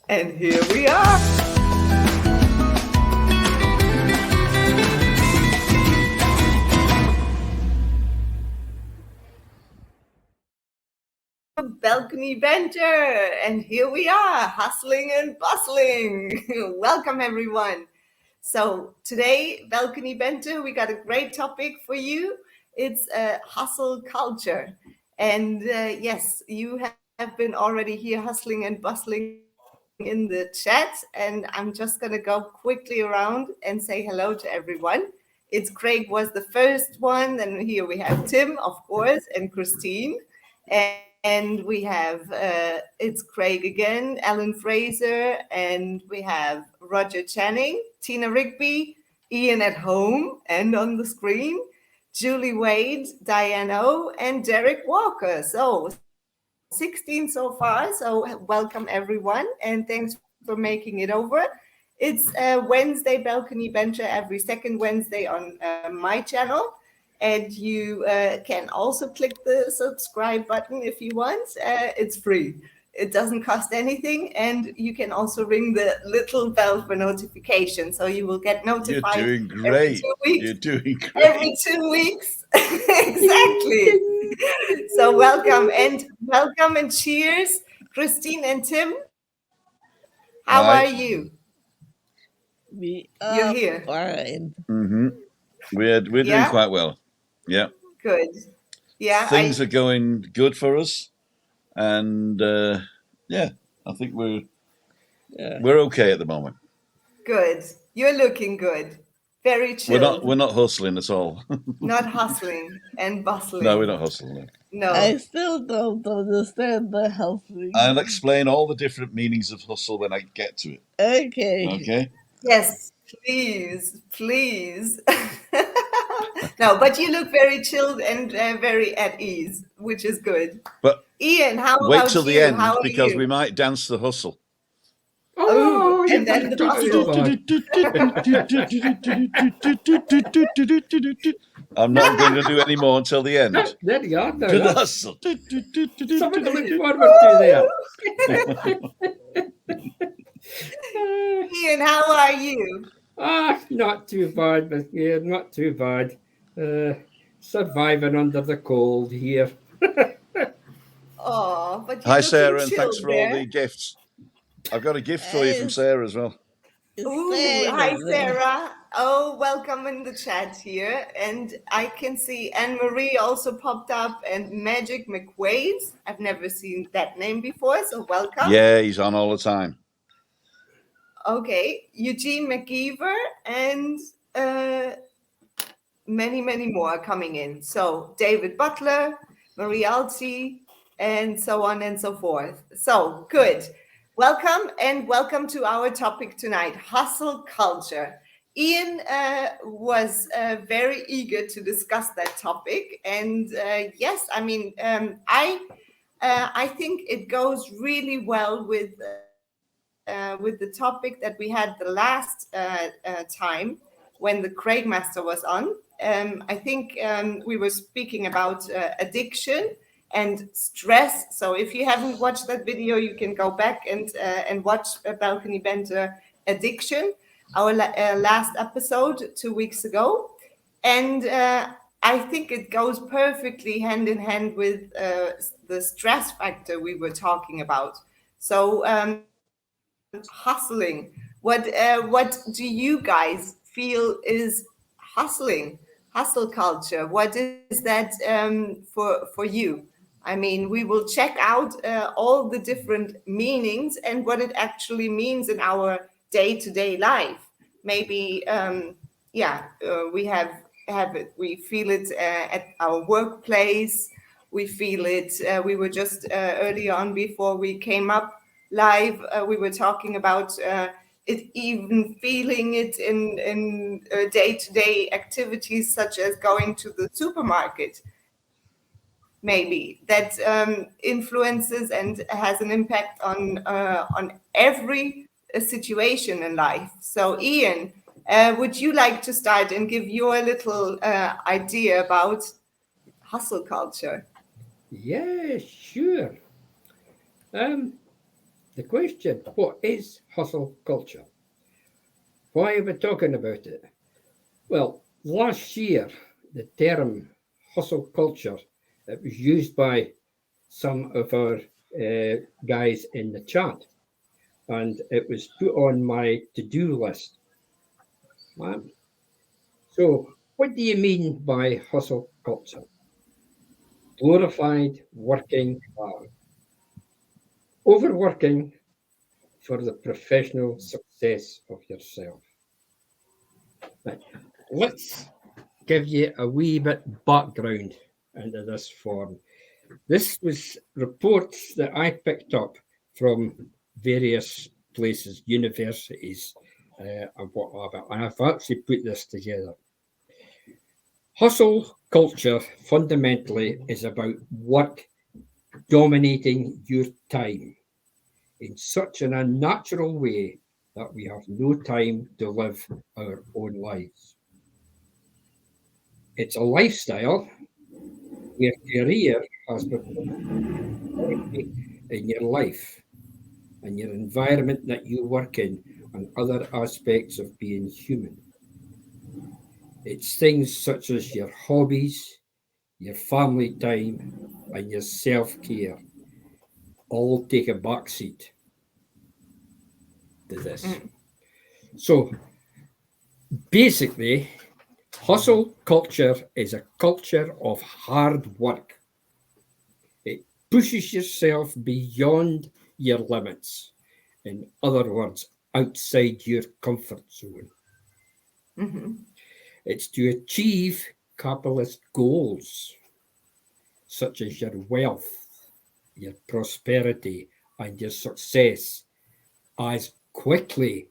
And here we are. Balcony Banter. And here we are, hustling and bustling. Welcome, everyone. So today, Balcony Banter, we got a great topic for you. It's hustle culture. And yes, you have been already here hustling and bustling in the chat. And I'm just going to go quickly around and say hello to everyone. It's Craig was the first one. And here we have Tim, of course, and Christine. And we have, it's Craig again, Alan Fraser, and we have Roger Channing, Tina Rigby, Ian at home and on the screen, Julie Wade, Diane O, and Derek Walker. So 16 so far. So welcome everyone, and thanks for making it over. It's Wednesday Balcony Banter every second Wednesday on my channel. And you can also click the subscribe button if you want. It's free. It doesn't cost anything. And you can also ring the little bell for notification. So you will get notified. You're doing great. You're doing great. Every 2 weeks. Exactly. So welcome and cheers. Christine and Tim, how are you? You're here. Fine. Mm-hmm. We're doing quite well. Yeah. Good. Yeah. Things are going good for us, and I think we're okay at the moment. Good. You're looking good. Very chill. We're not hustling at all. Not hustling and bustling. No, we're not hustling. No. I still don't understand the hustling. I'll explain all the different meanings of hustle when I get to it. Okay. Yes, please. No, but you look very chilled and very at ease, which is good. But Ian, how about you? Wait till the end because we might dance the hustle. Oh, and then the bustle. I'm not going to do any more until the end. There you are. To the hustle. Something to look forward to there. Ian, how are you? Not too bad, but yeah, not too bad. Surviving under the cold here. Oh, but hi, Sarah, and thanks for all the gifts. I've got a gift for you from Sarah as well. Ooh, hi, Sarah. Oh, welcome in the chat here. And I can see Anne-Marie also popped up and Magic McQuaid. I've never seen that name before, so welcome. Yeah, he's on all the time. Okay, Eugene McGeever and many more coming in. So David Butler, Marie Alti, and so on and so forth. So good. Welcome to our topic tonight, hustle culture. Ian was very eager to discuss that topic. And yes, I mean, I think it goes really well with the topic that we had the last time when the Craig Master was on. I think we were speaking about addiction and stress. So if you haven't watched that video, you can go back and watch Balcony Banter Addiction, our last episode 2 weeks ago. And I think it goes perfectly hand in hand with the stress factor we were talking about. So hustling, what do you guys feel is hustling, hustle culture? What is that for you? I mean, we will check out all the different meanings and what it actually means in our day-to-day life. Maybe, we have it. We feel it at our workplace. We feel it. We were just early on before we came up live. We were talking about it, even feeling it in day-to-day activities such as going to the supermarket. Maybe that influences and has an impact on every situation in life. So, Ian, would you like to start and give your little idea about hustle culture? Yeah, sure. the question, what is hustle culture? Why are we talking about it? Well, last year, the term hustle culture, it was used by some of our guys in the chat, and it was put on my to-do list. So, what do you mean by hustle culture? Glorified working hard, overworking for the professional success of yourself. Right. Let's give you a wee bit background into this form. This was reports that I picked up from various places, universities, and whatever, and I've actually put this together. Hustle culture fundamentally is about work dominating your time in such an unnatural way that we have no time to live our own lives. It's a lifestyle where career has become in your life and your environment that you work in and other aspects of being human. It's things such as your hobbies, your family time, and your self-care all take a backseat to this. So basically, hustle culture is a culture of hard work. It pushes yourself beyond your limits. In other words, outside your comfort zone. Mm-hmm. It's to achieve capitalist goals, such as your wealth, your prosperity, and your success as quickly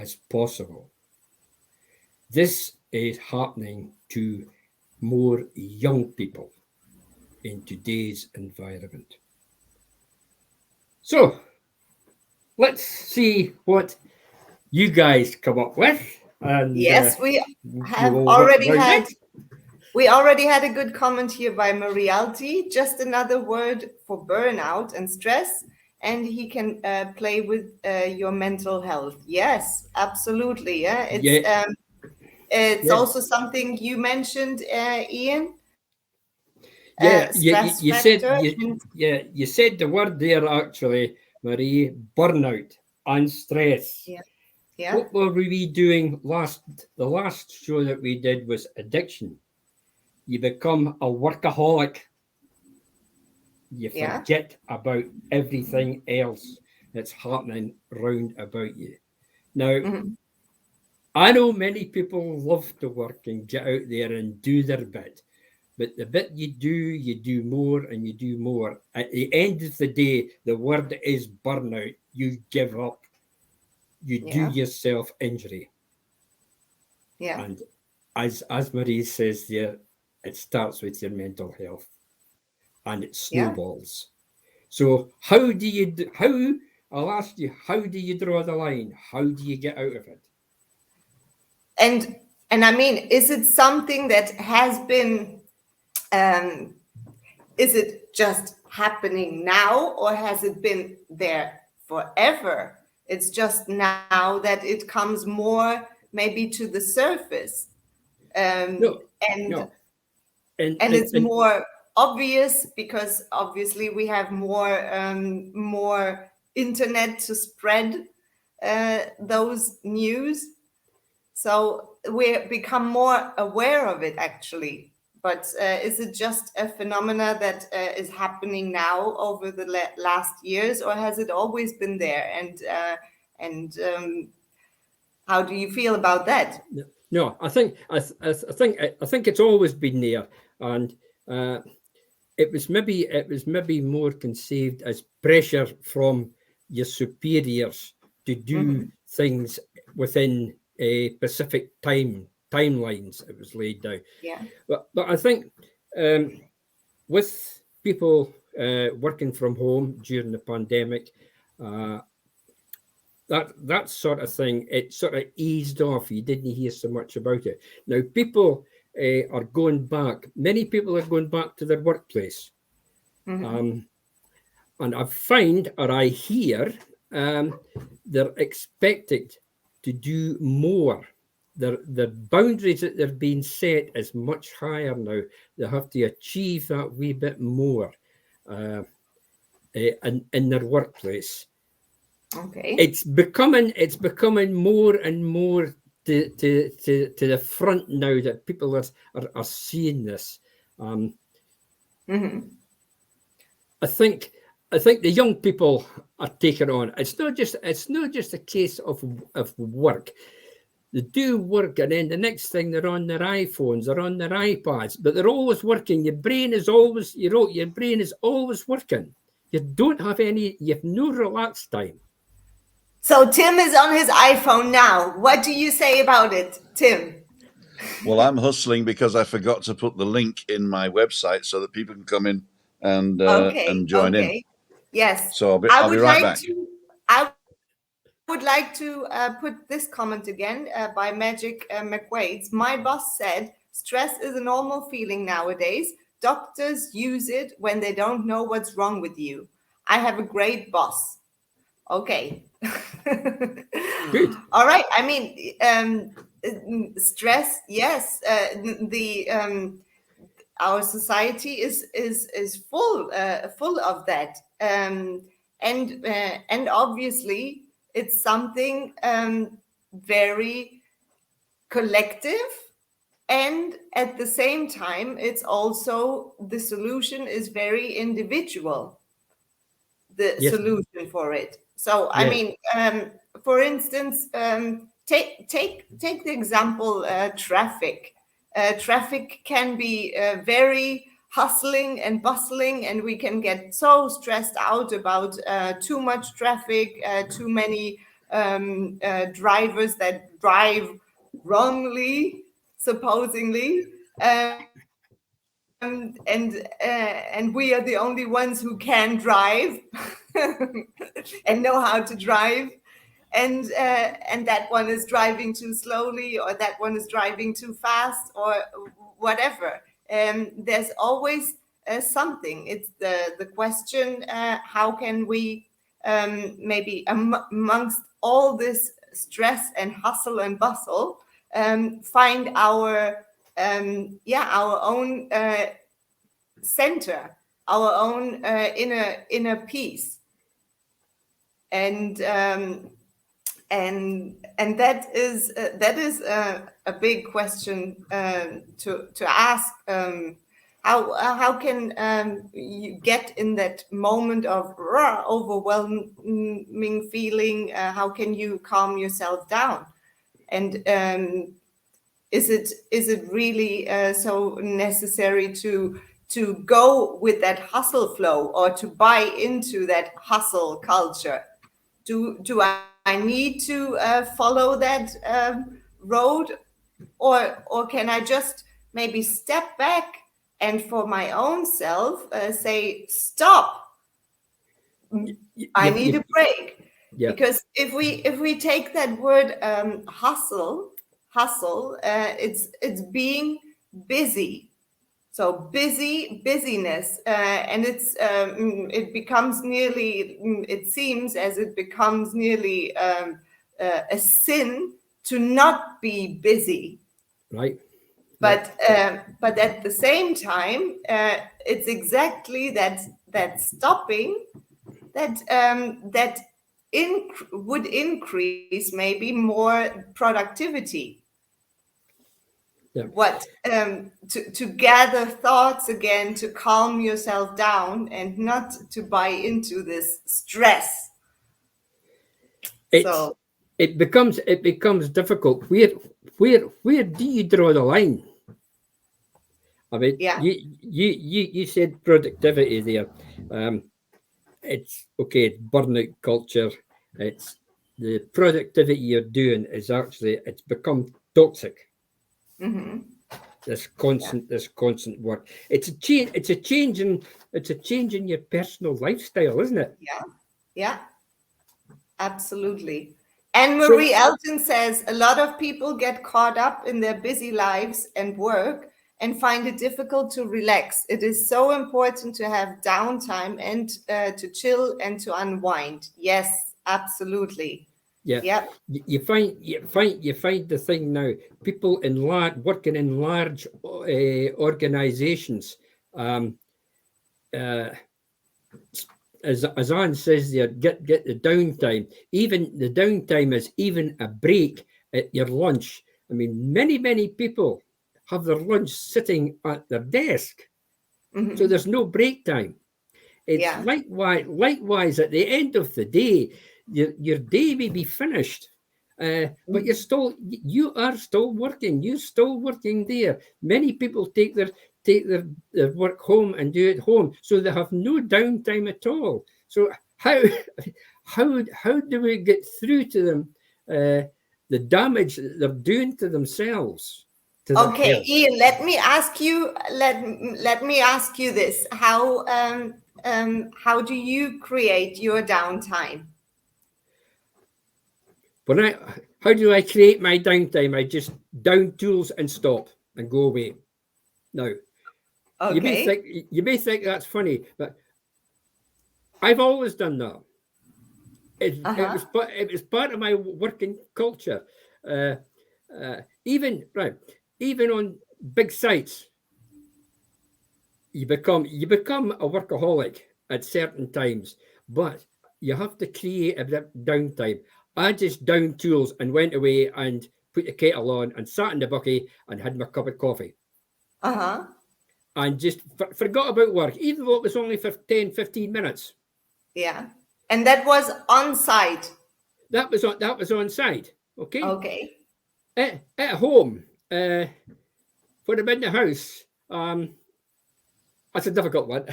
as possible. This is happening to more young people in today's environment. So, let's see what you guys come up with. And yes, we have we'll already work around had. it. We already had a good comment here by Marialti. Just another word for burnout and stress, and he can play with your mental health. Yes, absolutely. Yeah, it's Yeah. also something you mentioned, Ian. Yeah, Stress you said factor. you said the word there actually, Marie, burnout and stress. Yeah. What were we doing last? The last show that we did was addiction. You become a workaholic. You forget about everything else that's happening round about you. Now, I know many people love to work and get out there and do their bit. But the bit you do more and you do more. At the end of the day, the word is burnout. You give up. You do yourself injury. Yeah. And as Marie says there, it starts with your mental health. And it snowballs. So I'll ask you, how do you draw the line? How do you get out of it? And I mean, is it something that has been is it just happening now, or has it been there forever? It's just now that it comes more maybe to the surface. And it's more obvious because obviously we have more internet to spread those news. So we become more aware of it actually. But is it just a phenomena that is happening now over the last years, or has it always been there? And how do you feel about that? No, I think it's always been there, and it was maybe more conceived as pressure from your superiors to do things within a specific timelines. It was laid down. Yeah. But I think with people working from home during the pandemic, that sort of thing, it sort of eased off. You didn't hear so much about it. Now people are going back. Many people are going back to their workplace. And And I find, or I hear, they're expected to do more. The boundaries that they're being set is much higher now. They have to achieve that wee bit more in their workplace. Okay. It's becoming more and more to the front now that people are seeing this. Mm-hmm. I think the young people are taking on. It's not just a case of work. They do work, and then the next thing they're on their iPhones, they're on their iPads, but they're always working. Your brain is always your brain is always working. You don't have you have no relaxed time. So Tim is on his iPhone now. What do you say about it, Tim? Well, I'm hustling because I forgot to put the link in my website so that people can come in and join in. Yes. So I'll be right back. I would like to put this comment again by Magic McQuaid's. My boss said, stress is a normal feeling nowadays. Doctors use it when they don't know what's wrong with you. I have a great boss. Okay. Good. All right. I mean, stress, yes. Our society is full of that, and obviously it's something very collective, and at the same time it's also the solution is very individual. The solution for it. So I mean, for instance, take the example traffic. Traffic can be very hustling and bustling, and we can get so stressed out about too much traffic, too many drivers that drive wrongly, supposedly. And we are the only ones who can drive and know how to drive, and that one is driving too slowly, or that one is driving too fast, or whatever. There's always something. It's the question: how can we maybe amongst all this stress and hustle and bustle find our own center, our own inner peace, and that is a big question to ask. How can you get in that moment of overwhelming feeling? How can you calm yourself down? And is it really so necessary to go with that hustle flow, or to buy into that hustle culture? Do I need to follow that road, or can I just maybe step back and for my own self say, stop, I need a break? Because if we take that word hustle, it's being busy. So busyness, and it becomes nearly, it seems as it becomes nearly a sin to not be busy. Right. But at the same time, it's exactly that stopping that would increase maybe more productivity. What to gather thoughts again, to calm yourself down, and not to buy into this stress. It becomes difficult. Where do you draw the line? I mean, you said productivity there. It's okay. It's burnout culture. It's the productivity you're doing is actually, it's become toxic. Mm-hmm. This constant work. It's a change in your personal lifestyle, isn't it? Yeah, absolutely. And Marie Elton says a lot of people get caught up in their busy lives and work and find it difficult to relax. It is so important to have downtime and to chill and to unwind. Yes, absolutely. Yeah. Yep. You find the thing now. People working in large organizations. As Anne says there, get the downtime. Even the downtime is even a break at your lunch. I mean, many people have their lunch sitting at their desk, so there's no break time. It's likewise at the end of the day, your day may be finished, but you are still working. You're still working there. Many people take their work home and do it home, so they have no downtime at all. So how do we get through to them the damage that they're doing to themselves? Okay, Ian, let me ask you this. How do you create your downtime? How do I create my downtime? I just down tools and stop and go away. Now, okay. you may think that's funny, but I've always done that. It was part of my working culture. Even on big sites, you become a workaholic at certain times, but you have to create a bit of downtime. I just down tools and went away and put the kettle on and sat in the bucket and had my cup of coffee. And just forgot about work, even though it was only for 10, 15 minutes. Yeah. And that was on site. That was on site. Okay. Okay. At home, when I'm in the house, that's a difficult one.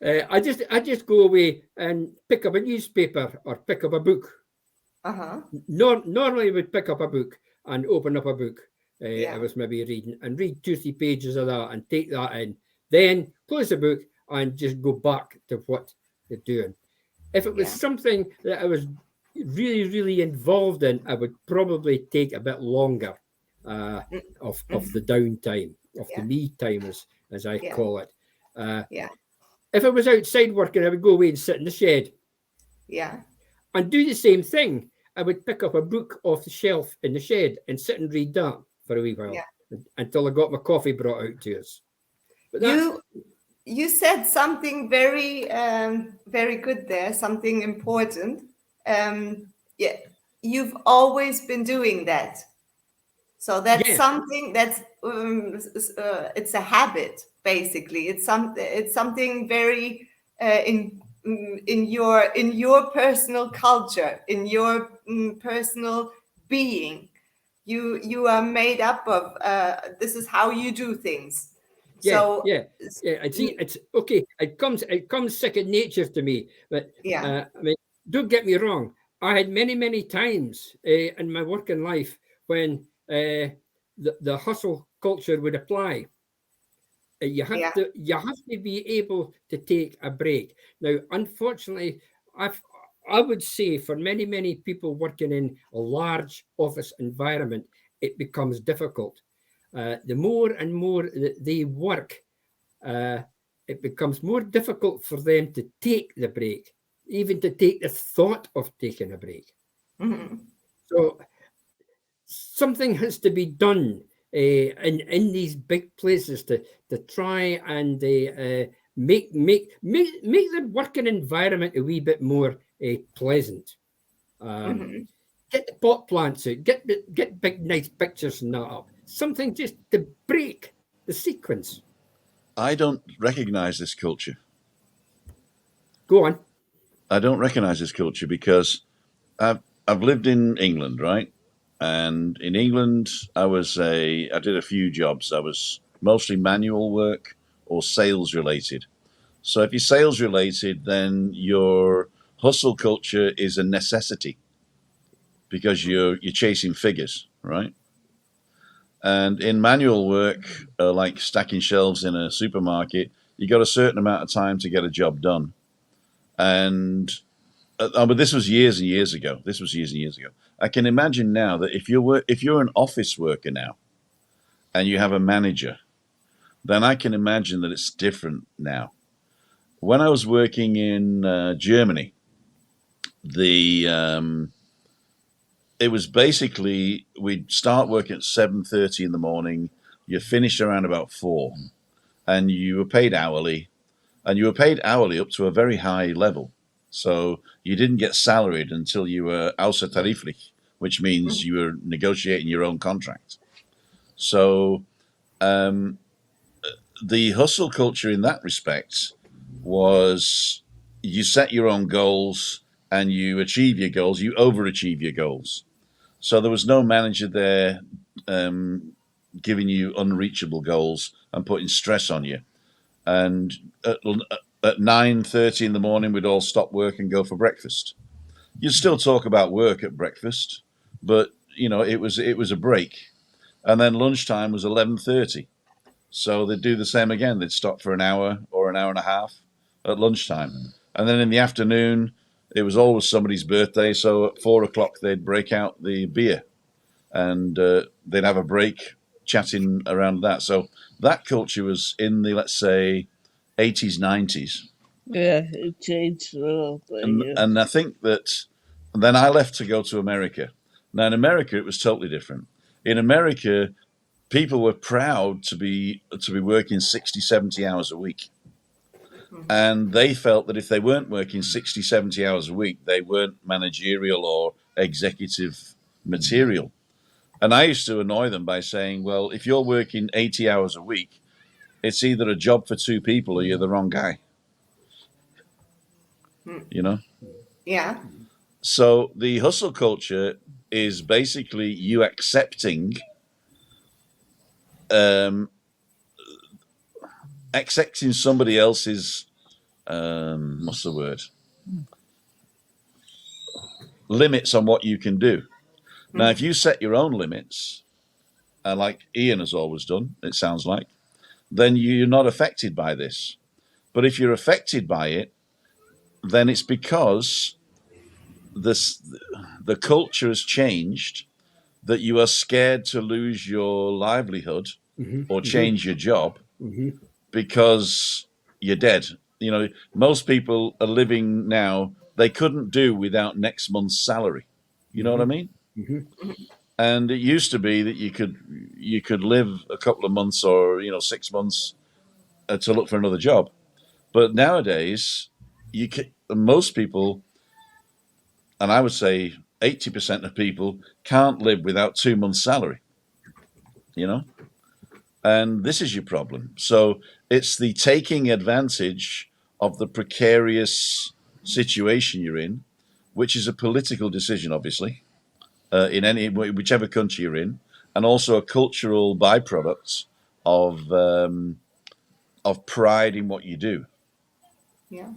I just go away and pick up a newspaper or pick up a book. Normally, I would pick up a book and open up a book. I was maybe reading and read 2-3 pages of that and take that in. Then close the book and just go back to what you're doing. If it was something that I was really, really involved in, I would probably take a bit longer of the downtime, of the me time, as I call it. If I was outside working, I would go away and sit in the shed. And do the same thing. I would pick up a book off the shelf in the shed and sit and read that for a wee while until I got my coffee brought out to us. But you said something very, very good there, something important. You've always been doing that. So that's something that's it's a habit, basically. It's something very in your personal culture, in your personal being. You are made up of this is how you do things. I see. It's okay. It comes second nature to me. But I mean, don't get me wrong. I had many times in my working life when the hustle culture would apply. You have to be able to take a break. Now, unfortunately, I would say for many people working in a large office environment, it becomes difficult. The more and more that they work, it becomes more difficult for them to take the break, even to take the thought of taking a break. So something has to be done in these big places to try and make the working environment a wee bit more pleasant. Get the pot plants out, get big nice pictures and that up. Something just to break the sequence. I don't recognize this culture. Go on. I don't recognize this culture because I've lived in England, right? And in England, I did a few jobs. I was mostly manual work or sales related. So if you're sales related, then your hustle culture is a necessity because you're chasing figures, right? And in manual work, like stacking shelves in a supermarket, you got a certain amount of time to get a job done. And but this was years and years ago. I can imagine now that if you're an office worker now, and you have a manager, then I can imagine that it's different now. When I was working in Germany, it was basically we'd start working at 7:30 in the morning. You finish around about 4, and you were paid hourly, and you were paid hourly up to a very high level. So you didn't get salaried until you were außertariflich, which means you were negotiating your own contract. So the hustle culture in that respect was you set your own goals and you achieve your goals, you overachieve your goals. So there was no manager there giving you unreachable goals and putting stress on you. And at 9:30 in the morning, we'd all stop work and go for breakfast. You'd still talk about work at breakfast, but it was a break. And then lunchtime was 11:30. So they'd do the same again. They'd stop for an hour or an hour and a half at lunchtime. And then in the afternoon, it was always somebody's birthday. So at 4 o'clock, they'd break out the beer and they'd have a break chatting around that. So that culture was in the, let's say, 80s, 90s. Yeah, it changed a little bit. And I think that then I left to go to America. Now, in America, it was totally different. In America, people were proud to be working 60, 70 hours a week. And they felt that if they weren't working 60, 70 hours a week, they weren't managerial or executive material. And I used to annoy them by saying, well, if you're working 80 hours a week, it's either a job for 2 people or you're the wrong guy. Yeah. So the hustle culture is basically you accepting somebody else's what's the word? Limits on what you can do. Now, if you set your own limits, like Ian has always done, it sounds like, then you're not affected by this. But if you're affected by it, then it's because the culture has changed, that you are scared to lose your livelihood or change your job because you're dead. Most people are living now, they couldn't do without next month's salary. You know what I mean? And it used to be that you could live a couple of months or 6 months to look for another job. But nowadays, most people, and I would say 80% of people, can't live without 2 months' salary. And this is your problem. So it's the taking advantage of the precarious situation you're in, which is a political decision, obviously, in whichever country you're in, and also a cultural byproduct of pride in what you do. Yeah.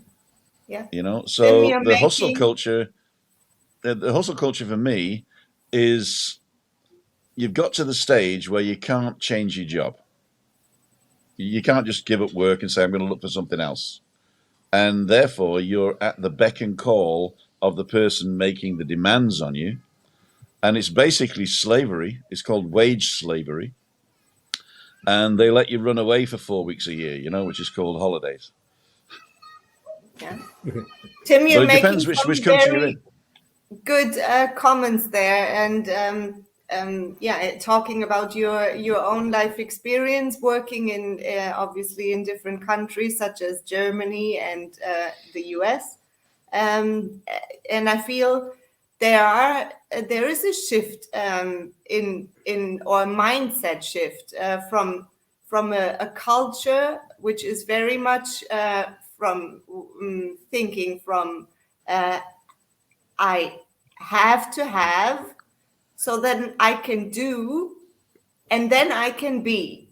Yeah. So the hustle culture for me is you've got to the stage where you can't change your job. You can't just give up work and say, I'm going to look for something else. And therefore, you're at the beck and call of the person making the demands on you. And it's basically slavery. It's called wage slavery. And they let you run away for 4 weeks a year, which is called holidays. Yeah. Tim, you're making depends which country you're in. Good comments there, and talking about your own life experience working in obviously in different countries such as Germany and the US, and I feel there is a shift in or a mindset shift from a culture which is very much from thinking from I have to have, so then I can do, and then I can be.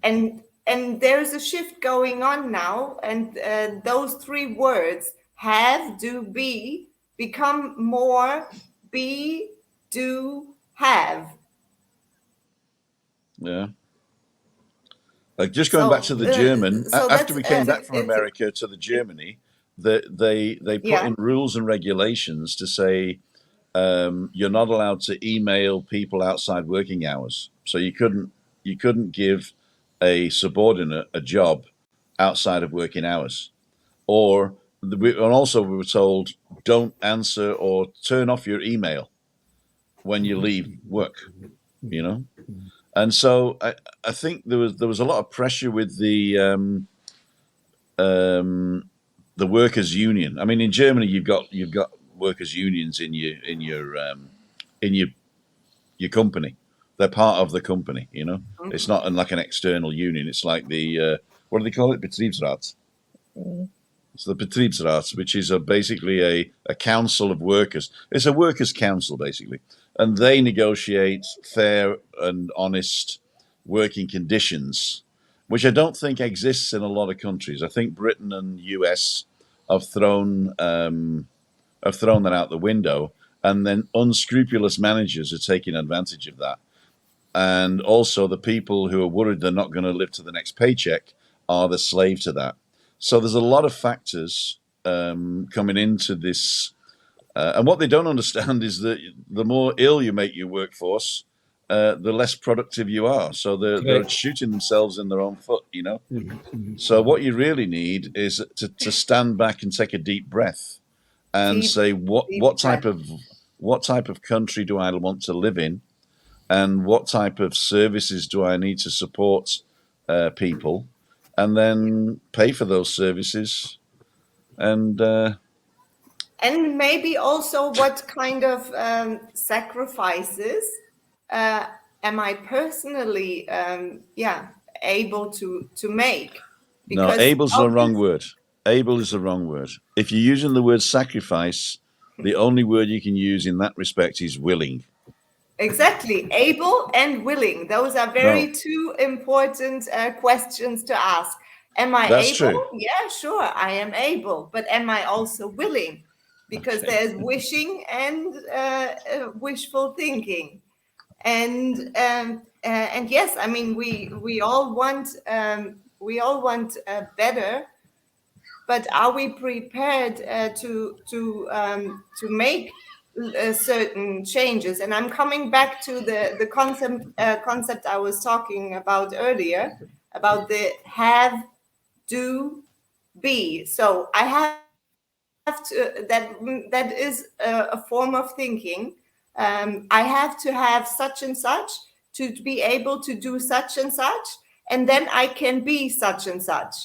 And there's a shift going on now, and those 3 words, have, do, be, become more be, do, have. Yeah. Like just going back to the German, after we came back from America to the Germany, they put in rules and regulations to say you're not allowed to email people outside working hours. So you couldn't you couldn't give a subordinate a job outside of working hours, and also we were told don't answer or turn off your email when you leave work. You know, and so I think there was a lot of pressure with the workers' union. I mean, in Germany, you've got workers' unions in your company. They're part of the company. You know, it's not like an external union. It's like the what do they call it? Betriebsrat. It's the Betriebsrat, which is basically a council of workers. It's a workers' council, basically. And they negotiate fair and honest working conditions, which I don't think exists in a lot of countries. I think Britain and US have thrown that out the window, and then unscrupulous managers are taking advantage of that. And also the people who are worried they're not going to live to the next paycheck are the slave to that. So there's a lot of factors coming into this. And what they don't understand is that the more ill you make your workforce, the less productive you are. So they're shooting themselves in their own foot, you know. So what you really need is to stand back and take a deep breath and say what type of country do I want to live in, and what type of services do I need to support people, and then pay for those services, and maybe also what kind of sacrifices am I personally able to make? No, able's the wrong word. Able is the wrong word. If you're using the word sacrifice, the only word you can use in that respect is willing. Exactly. Able and willing. Those are two important questions to ask. Am I That's able? true. Yeah, sure, I am able. But am I also willing? Because there's wishing and wishful thinking. And yes, I mean, we all want better. But are we prepared to make certain changes? And I'm coming back to the concept I was talking about earlier, about the have, do, be. So I have to, that is a form of thinking. I have to have such and such to be able to do such and such, and then I can be such and such.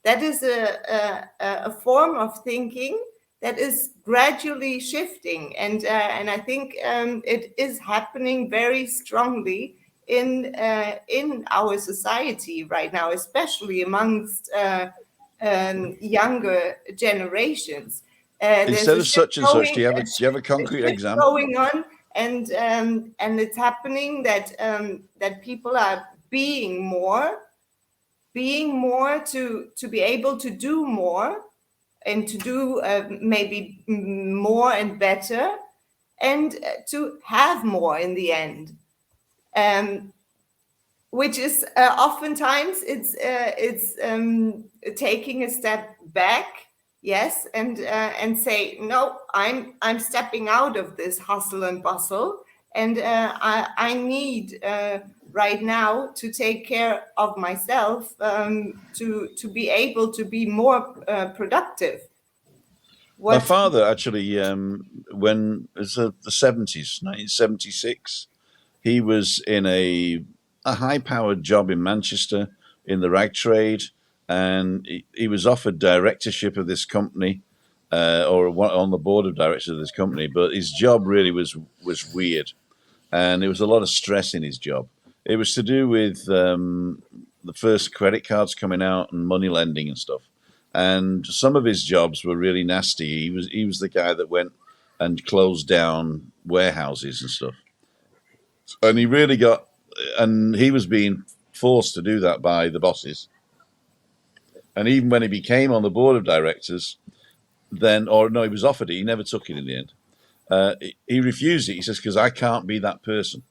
That is a form of thinking that is gradually shifting, and I think it is happening very strongly in our society right now, especially amongst younger generations. Instead of such and such, do you have a concrete example going on, and it's happening that people are being more to be able to do more, and to do maybe more and better, and to have more in the end, which is oftentimes it's taking a step back, yes, and say, no, I'm stepping out of this hustle and bustle, and I need right now to take care of myself, to be able to be more productive. My father actually, when it was the 70s, 1976, he was in a high-powered job in Manchester in the rag trade, and he was offered directorship of this company, or on the board of directors of this company. But his job really was weird, and there was a lot of stress in his job. It was to do with the first credit cards coming out and money lending and stuff. And some of his jobs were really nasty. He was the guy that went and closed down warehouses and stuff. And he was being forced to do that by the bosses. And even when he became on the board of directors, he was offered it. He never took it in the end. He refused it. He says, because I can't be that person.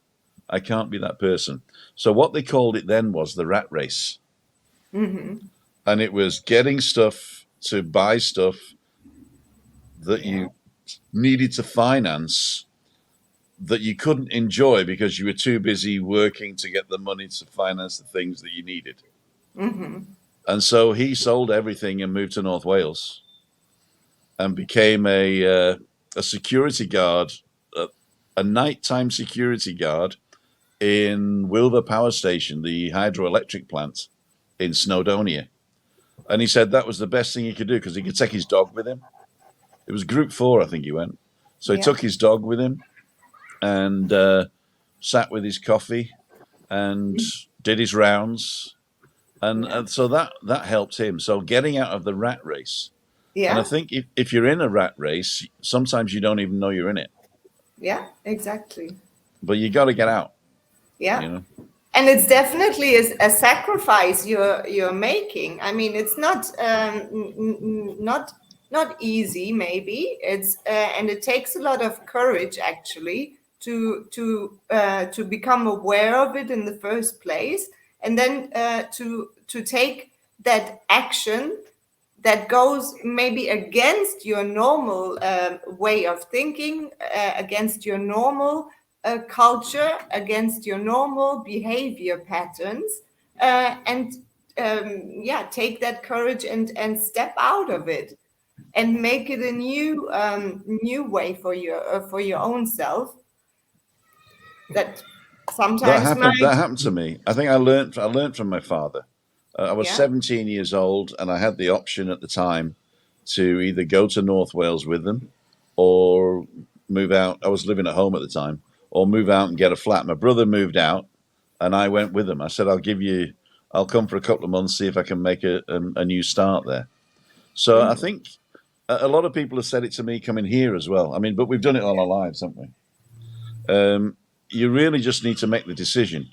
I can't be that person. So what they called it then was the rat race. Mm-hmm. And it was getting stuff to buy stuff that you needed to finance that you couldn't enjoy because you were too busy working to get the money to finance the things that you needed. Mm-hmm. And so he sold everything and moved to North Wales and became a security guard, a nighttime security guard in Wilver Power Station, the hydroelectric plant in Snowdonia. And he said that was the best thing he could do because he could take his dog with him. It was Group 4, I think he went. So he Yeah. took his dog with him and sat with his coffee and did his rounds. And so that helped him. So getting out of the rat race. And I Yeah. think if you're in a rat race, sometimes you don't even know you're in it. Yeah, exactly. But you got to get out. Yeah. You know? And it's definitely a sacrifice you're making. I mean, it's not not easy. Maybe it's and it takes a lot of courage actually to become aware of it in the first place, and then to take that action that goes maybe against your normal way of thinking, against your normal culture, against your normal behavior patterns, and yeah, take that courage and step out of it and make it a new way for your own self. That sometimes That happened to me. I think I learned from my father. I was yeah. 17 years old, and I had the option at the time to either go to North Wales with them or move out. I was living at home at the time, or move out and get a flat. My brother moved out, and I went with him. I said, I'll come for a couple of months, see if I can make a new start there. So I think a lot of people have said it to me coming here as well. I mean, but we've done it all our lives, haven't we? You really just need to make the decision.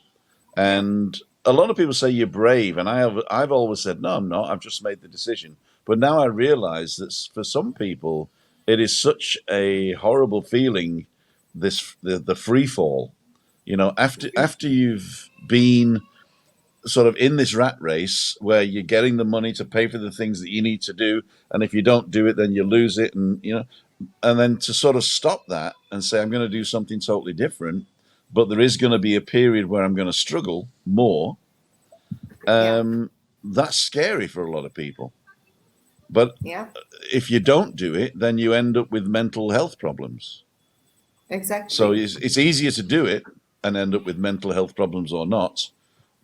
And a lot of people say you're brave, and I've always said, no, I'm not. I've just made the decision. But now I realize that for some people, it is such a horrible feeling, the free fall. You know, after you've been sort of in this rat race where you're getting the money to pay for the things that you need to do, and if you don't do it, then you lose it, and and then to sort of stop that and say, I'm going to do something totally different, but there is going to be a period where I'm going to struggle more. That's scary for a lot of people. But if you don't do it, then you end up with mental health problems. Exactly. So it's easier to do it and end up with mental health problems or not,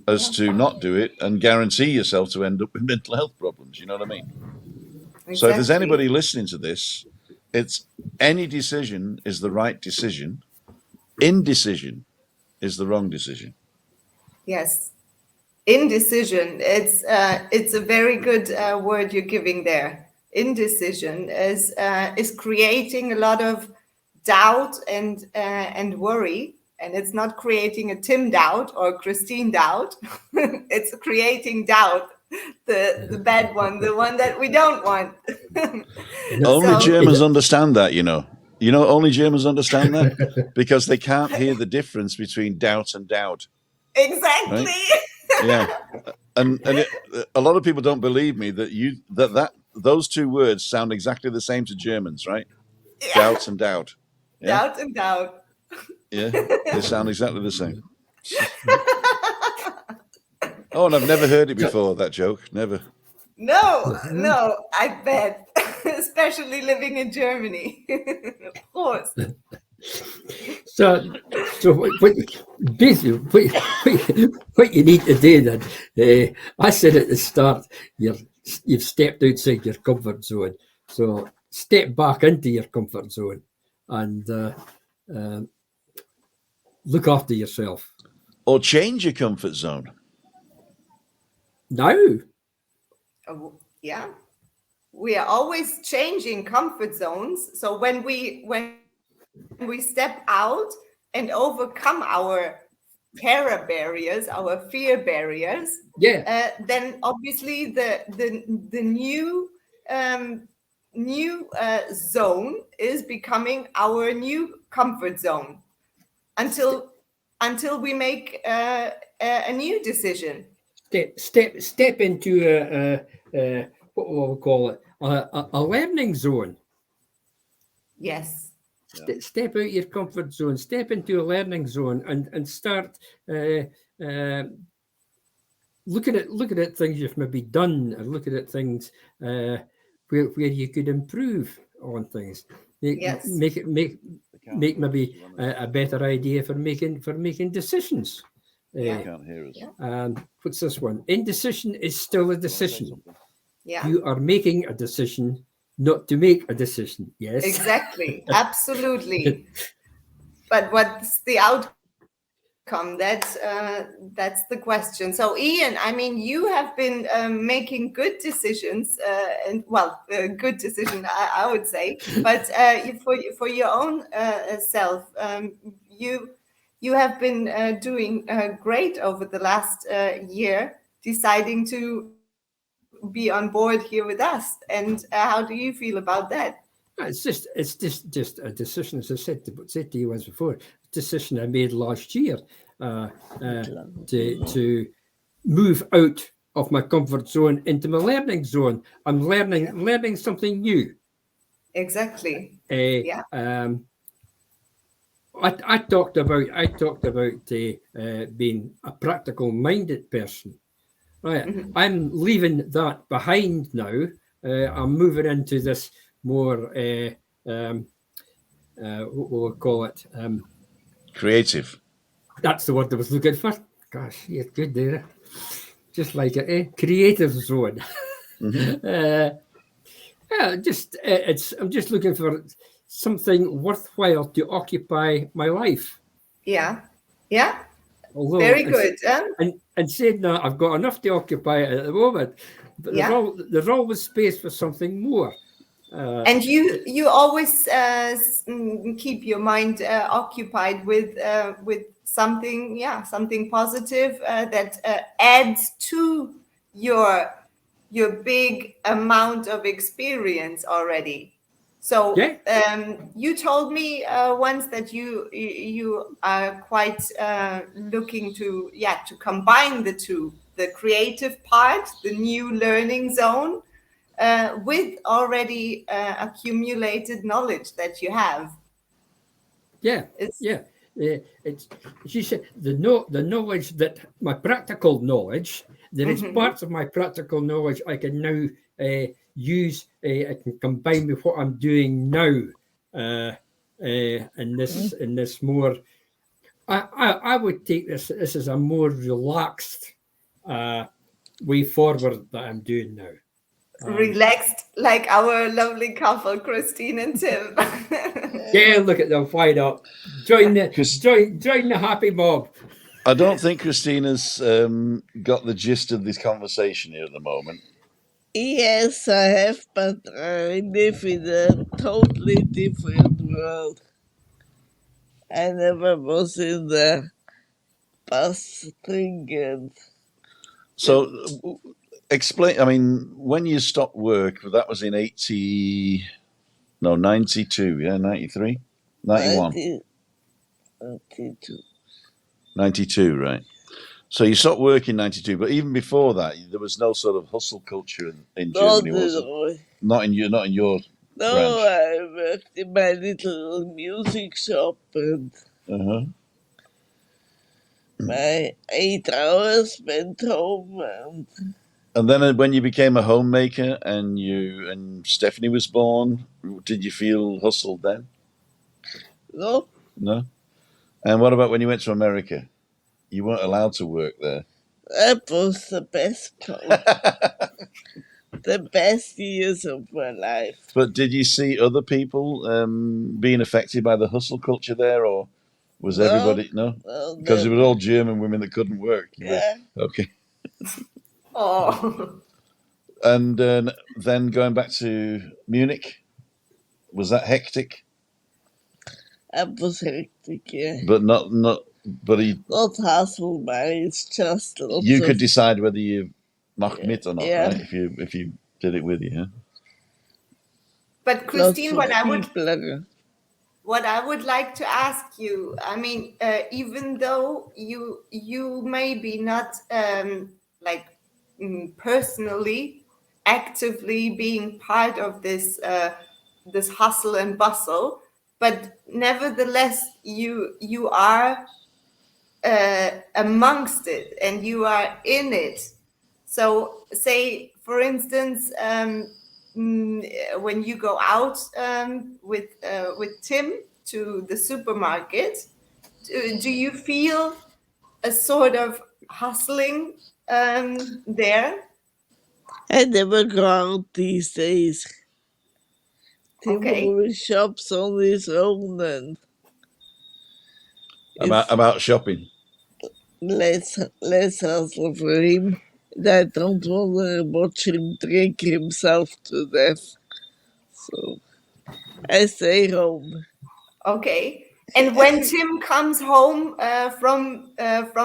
as to not do it and guarantee yourself to end up with mental health problems. You know what I mean? Exactly. So if there's anybody listening to this, it's any decision is the right decision. Indecision is the wrong decision. Yes. Indecision. It's a very good word you're giving there. Indecision is creating a lot of doubt and worry, and it's not creating a Tim doubt or a Christine doubt. It's creating doubt, the bad one, the one that we don't want. Only Germans understand that, you know. Only Germans understand that because they can't hear the difference between doubt and doubt. Exactly. Right? Yeah, and a lot of people don't believe me that those two words sound exactly the same to Germans, right? Yeah. Doubt and doubt. Yeah? Doubt and doubt. Yeah, they sound exactly the same. Oh, and I've never heard it before, that joke. Never. No, I bet. Especially living in Germany. Of course. So basically, what you need to do then, I said at the start, you've stepped outside your comfort zone. So step back into your comfort zone and look after yourself. Or change your comfort zone. Now. Yeah. We are always changing comfort zones. So when we step out and overcome our terror barriers, our fear barriers, then obviously the new zone is becoming our new comfort zone until we make a new decision. Step into what will we call it? A learning zone. Yes. Step out your comfort zone, step into a learning zone, and start looking at things you've maybe done, or looking at things where you could improve on things. Yes. Make maybe a better idea for making decisions. I can't hear us. And what's this one? Indecision is still a decision. Yeah. You are making a decision not to make a decision. Yes. Exactly. Absolutely. But what's the outcome? That's the question. So, Ian, I mean, you have been making good decisions, good decision, I would say. But for your own self, you have been doing great over the last year, deciding to be on board here with us. And how do you feel about that? It's just a decision, as I said to you once before. A decision I made last year to move out of my comfort zone into my learning zone. I'm learning something new. Exactly. I talked about being a practical minded person. Right, I'm leaving that behind now. I'm moving into this more what will we call it? Creative. That's the word I was looking for. Gosh, you're good there. Just like it, creative zone. I'm just looking for something worthwhile to occupy my life. Yeah. Although, very good. And saying that, I've got enough to occupy it at the moment, but there's always space for something more. And you always keep your mind occupied with something, something positive that adds to your big amount of experience already. So you told me once that you are quite looking to combine the two, the creative part, the new learning zone, with already accumulated knowledge that you have. It's she said the knowledge that my practical knowledge, there is parts of my practical knowledge I can now use. I can combine with what I'm doing now, in this more. I would take this as a more relaxed way forward that I'm doing now. Relaxed, like our lovely couple, Christine and Tim. Yeah, look at them, why not? Join the happy mob. I don't think Christina's got the gist of this conversation here at the moment. Yes, I have, but I live in a totally different world. I never was in the bus thing. So, explain. I mean, when you stopped work, that was in 92, yeah, 93, 91. 92. 92, right. So you stopped work in 92, but even before that, there was no sort of hustle culture in Germany, was it? Not in your branch. I worked in my little music shop and my 8 hours went home. And then when you became a homemaker and Stephanie was born, did you feel hustled then? No. And what about when you went to America? You weren't allowed to work there. That was the best part. The best years of my life. But did you see other people being affected by the hustle culture there, or was everybody because it was all German women that couldn't work? Yeah. Okay. Oh. And then going back to Munich, was that hectic? That was hectic, yeah. But not hustle, man. It's just you could decide whether you mach mit or not, yeah. right? If you did it with you, huh? But Christine, what I would like to ask you, I mean, even though you maybe not personally, actively being part of this this hustle and bustle, but nevertheless, you are amongst it and you are in it. So, say for instance, when you go out with Tim to the supermarket, do you feel a sort of hustling there? I never go out these days. Tim Okay. always shops on his own, and About shopping. less hassle for him. I don't want to watch him drink himself to death. So I stay home. Okay. And when Tim comes home from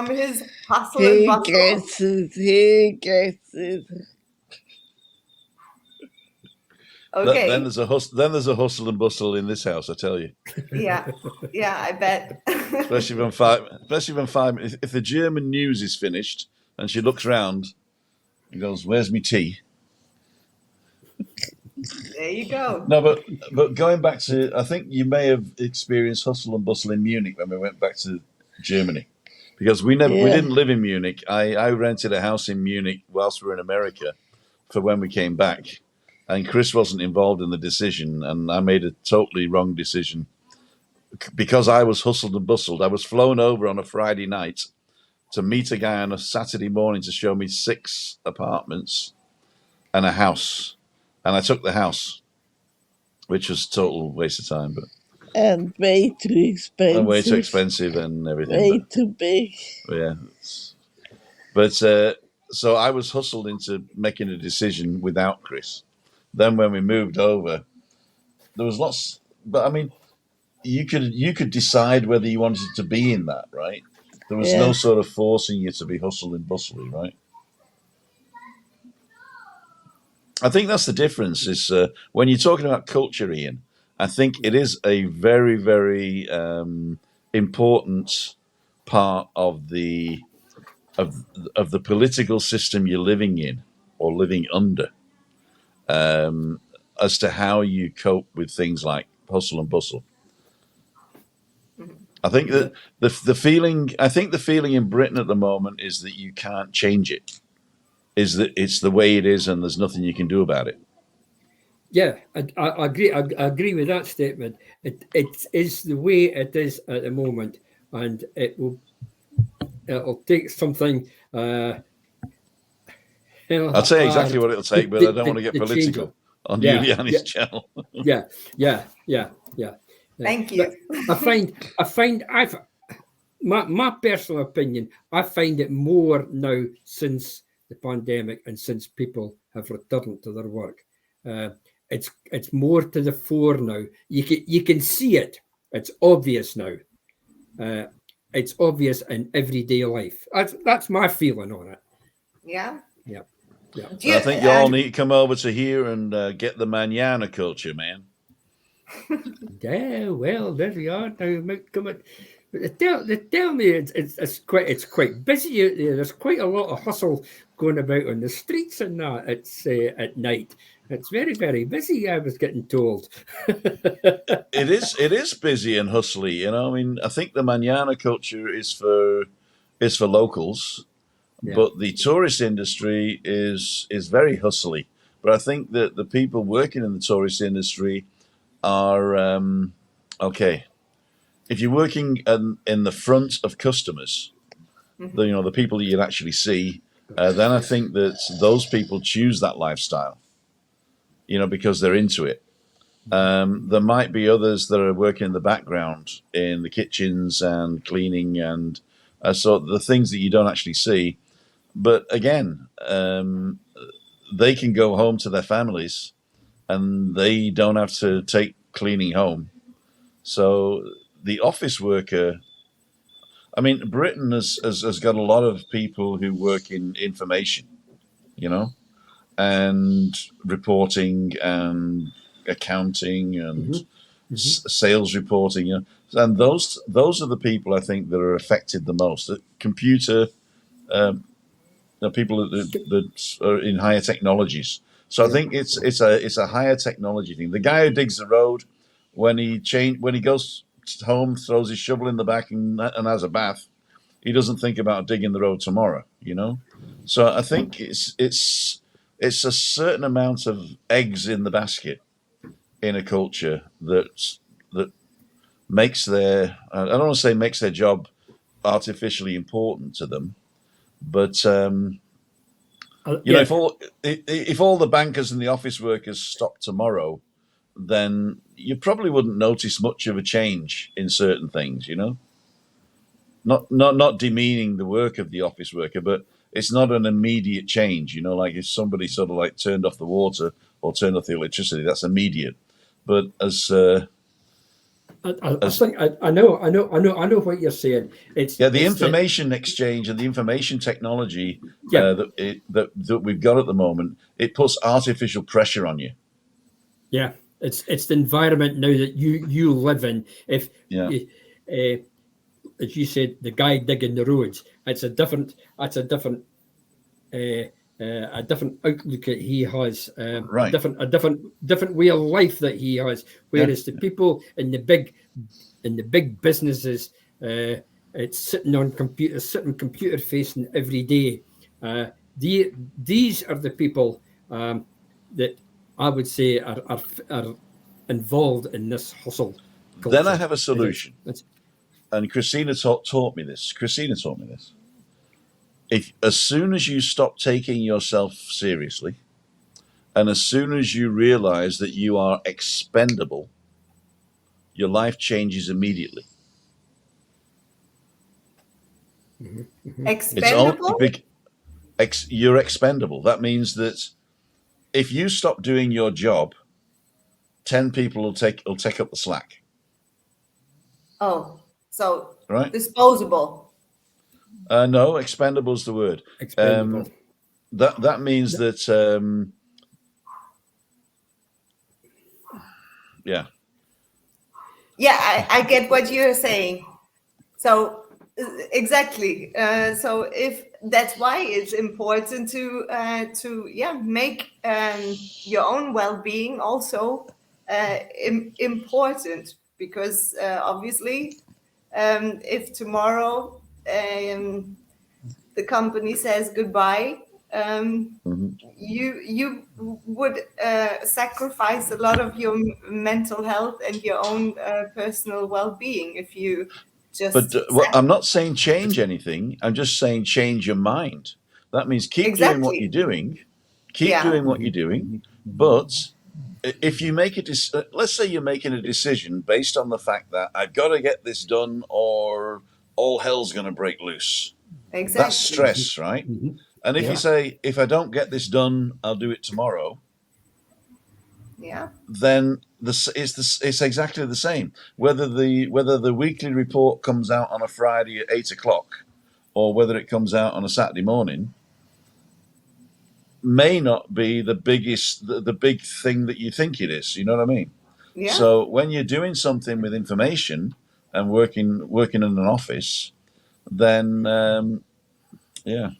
his hustle and He bustle, gets it. He gets it. okay, Then there's a hustle. Then there's a hustle and bustle in this house. I tell you. yeah, I bet. Especially when five. If the German news is finished and she looks round and goes, "Where's me tea?" There you go. No, but going back to, I think you may have experienced hustle and bustle in Munich when we went back to Germany, because we didn't live in Munich. I rented a house in Munich whilst we were in America for when we came back, and Chris wasn't involved in the decision, and I made a totally wrong decision because I was hustled and bustled. I was flown over on a Friday night to meet a guy on a Saturday morning to show me 6 apartments and a house, and I took the house, which was a total waste of time, but And way too expensive. way too expensive and everything. Way too big. But yeah, but so I was hustled into making a decision without Chris. Then when we moved over, there was lots. But I mean, you could decide whether you wanted to be in that, right? There was no sort of forcing you to be hustle and bustly, right? I think that's the difference. Is when you're talking about culture, Ian. I think it is a very, very important part of the political system you're living in or living under, as to how you cope with things like hustle and bustle. I think that the feeling in Britain at the moment is that you can't change it. Is that it's the way it is and there's nothing you can do about it. Yeah, I agree. I agree with that statement. It is the way it is at the moment, and it'll take something. I'll tell you exactly what it'll take, but I don't want to get political on Juliane's channel. Yeah. Thank you. I find my personal opinion. I find it more now since the pandemic and since people have returned to their work. It's more to the fore now. You can see it. It's obvious now. It's obvious in everyday life. That's my feeling on it. Yeah. I think you all need to come over to here and get the manana culture, man. Yeah, well, there we are. Now, come on. They tell me it's quite busy out there. There's quite a lot of hustle going about on the streets and that. It's at night. It's very, very busy, I was getting told. It is busy and hustly, you know. I mean, I think the manana culture is for locals, but the tourist industry is very hustly. But I think that the people working in the tourist industry are okay. If you're working in the front of customers, the people that you'd actually see, then I think that those people choose that lifestyle. Because they're into it. There might be others that are working in the background in the kitchens and cleaning and so the things that you don't actually see. But again, they can go home to their families and they don't have to take cleaning home. So the office worker, I mean, Britain has got a lot of people who work in information, and reporting and accounting and sales reporting, and those are the people I think that are affected the most. The computer, people that are in higher technologies. So I think it's a higher technology thing. The guy who digs the road when he goes home, throws his shovel in the back and has a bath, he doesn't think about digging the road tomorrow. So I think it's a certain amount of eggs in the basket in a culture that makes I don't want to say makes their job artificially important to them, but if all the bankers and the office workers stopped tomorrow, then you probably wouldn't notice much of a change in certain things. Not demeaning the work of the office worker, but it's not an immediate change. Like if somebody sort of like turned off the water or turned off the electricity, that's immediate. But I know what you're saying. The information exchange and the information technology that we've got at the moment, it puts artificial pressure on you. Yeah, it's the environment now that you live in. If as you said, the guy digging the roads, it's a different outlook that he has, right? A different way of life that he has. Whereas the people in the big businesses, it's sitting computer facing every day. These are the people that I would say are involved in this hustle culture. Then I have a solution. And Christina taught me this. As soon as you stop taking yourself seriously, and as soon as you realize that you are expendable, your life changes immediately. Expendable? You're expendable. That means that if you stop doing your job, 10 people will take up the slack. Oh, so right? Disposable. No, expendable is the word. Expendable. That means that yeah. Yeah, I get what you're saying. So exactly. So if that's why it's important to make your own well-being also important, because obviously if tomorrow the company says goodbye, you would sacrifice a lot of your mental health and your own personal well-being if you just. But I'm not saying change anything. I'm just saying change your mind. That means keep doing what you're doing. Doing what you're doing. But if you make let's say you're making a decision based on the fact that I've got to get this done or all hell's going to break loose. Exactly. That's stress, right? Mm-hmm. And if you say, if I don't get this done, I'll do it tomorrow. Yeah. Then it's exactly the same. Whether the weekly report comes out on a Friday at 8:00 or whether it comes out on a Saturday morning may not be the big thing that you think it is. You know what I mean? Yeah. So when you're doing something with information and working in an office, then yeah.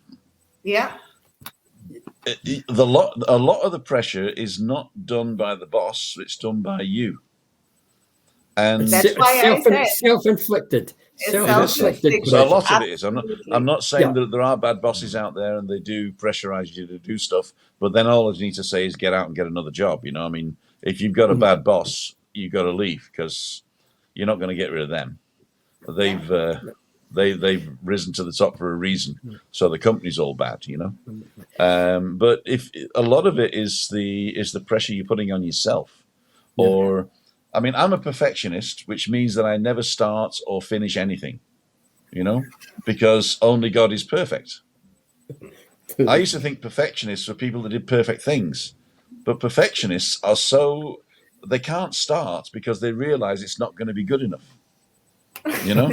A lot of the pressure is not done by the boss; it's done by you. And that's why self-inflicted. Self-inflicted. So a lot of it is. I'm not saying that there are bad bosses out there and they do pressurize you to do stuff, but then all you need to say is get out and get another job. You know, I mean, if you've got a bad boss, you've got to leave because you're not going to get rid of them. They've risen to the top for a reason, so the company's all bad, you know. But if a lot of it is the pressure you're putting on yourself, or I mean, I'm a perfectionist, which means that I never start or finish anything, you know, because only God is perfect. I used to think perfectionists were people that did perfect things, but perfectionists are they can't start because they realize it's not going to be good enough. You know,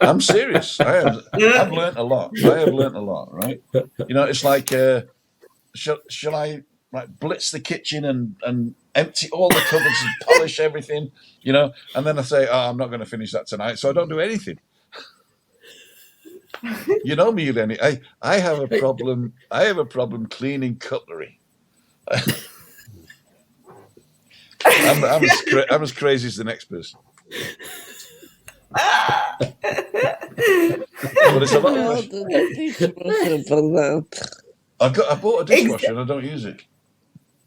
I'm serious. I've learned a lot. I have learned a lot, right? You know, it's like, shall I blitz the kitchen and empty all the cupboards and polish everything, you know? And then I say, oh, I'm not going to finish that tonight, so I don't do anything. You know me, Lenny. I have a problem. I have a problem cleaning cutlery. I'm as crazy as the next person. But it's a lot No, of the dishwasher for that. I bought a dishwasher and I don't use it.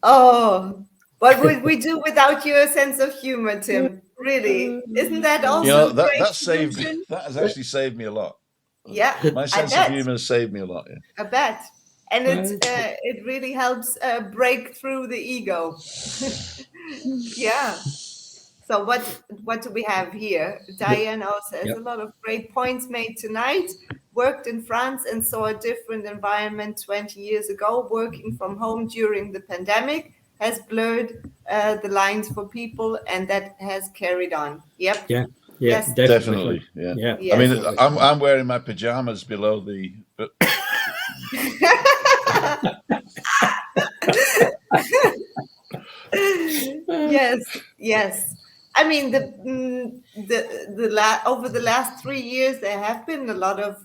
Oh, what would we do without your sense of humor, Tim? Really, isn't that also You know, a great that saved solution? that has actually saved me a lot. Yeah, My I sense of bet. humor has saved me a lot. Yeah. I bet. And it really helps break through the ego. Yeah. So what do we have here? Diane also has a lot of great points made tonight. Worked in France and saw a different environment 20 years ago. Working from home during the pandemic has blurred the lines for people, and that has carried on. Yep. Yeah. Yes. Definitely. Yeah. Yes. I mean, I'm wearing my pajamas below the. Yes. I mean, over the last 3 years, there have been a lot of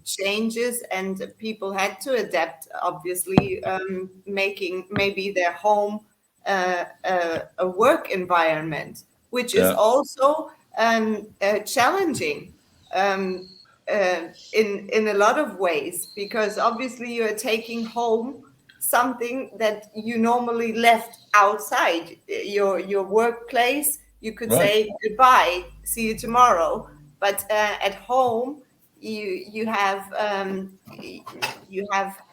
changes, and people had to adapt. Obviously, making maybe their home a work environment, which is also challenging. In a lot of ways, because obviously you are taking home something that you normally left outside your workplace. You could say goodbye, see you tomorrow, but at home you have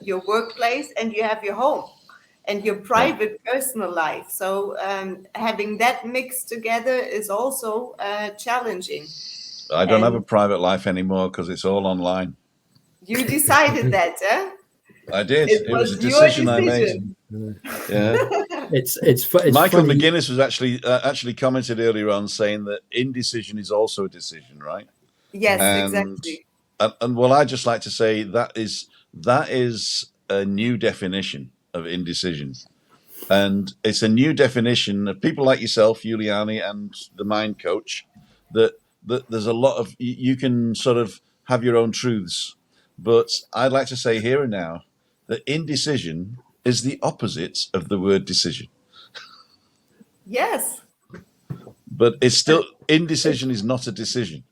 your workplace and you have your home and your private personal life. So having that mixed together is also challenging. I don't have a private life anymore because it's all online. You decided that, huh? I did. It was a your decision I made. Yeah. It's Michael funny. McGuinness was actually commented earlier on saying that indecision is also a decision, right? Yes, exactly. And well, I just like to say that is a new definition of indecision. And it's a new definition of people like yourself, Juliane, and the mind coach, that there's a lot of, you can sort of have your own truths. But I'd like to say here and now that indecision is the opposite of the word decision. Yes. But it's still, indecision is not a decision.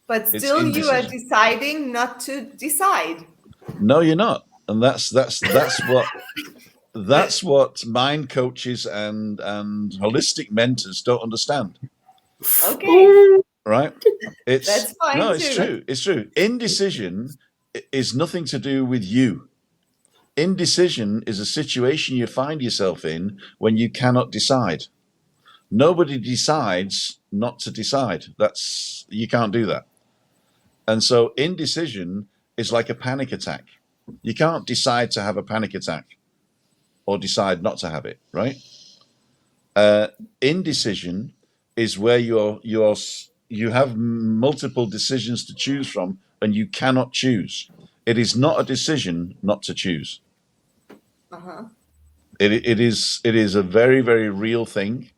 But still you are deciding not to decide. No, you're not. And that's what mind coaches and holistic mentors don't understand. Okay. Right? That's fine. No, it's true. It's true. Indecision is nothing to do with you. Indecision is a situation you find yourself in when you cannot decide. Nobody decides not to decide. You can't do that. And so indecision is like a panic attack. You can't decide to have a panic attack or decide not to have it, right? Indecision is where you have multiple decisions to choose from and you cannot choose. It is not a decision not to choose. It is a very, very real thing.